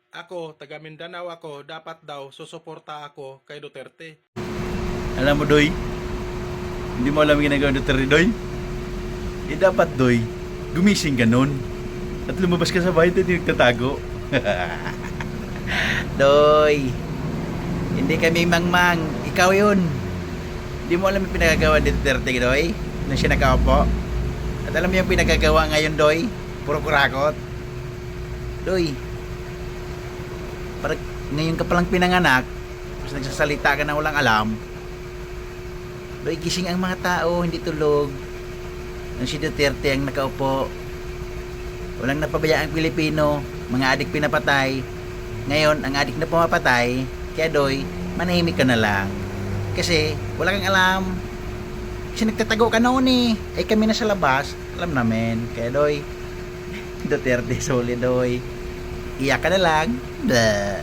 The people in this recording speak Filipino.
Ako, taga Mindanao ako, dapat daw susuporta ako kay Duterte. Alam mo, Doy, hindi mo alam yung ginagawa ng Duterte, Doy. Dapat, Doy, gumising ka nun. At lumabas ka sa bahay at hindi nagtatago. Doy, hindi kami mangmang. Ikaw yun. Hindi mo alam yung pinagagawa ni Duterte, Doy, nung siya nakaupo. At alam mo yung pinagagawa ngayon, Doy? Puro kurakot. Doy, parang ngayon ka palang pinanganak, tapos nagsasalita ka na walang alam. Doy, gising ang mga tao, hindi tulog. Nung si Duterte ang nakaupo, walang napabayaan ang Pilipino, mga adik pinapatay. Ngayon, ang adik na pumapatay, kaya Doy, manahimik ka na lang. Kasi, wala kang alam. Kasi nagtatago ka noon eh. Ay kami na sa labas, alam namin. Kaya Doy, Duterte solid, Doy. Iyak ka na lang. Blah.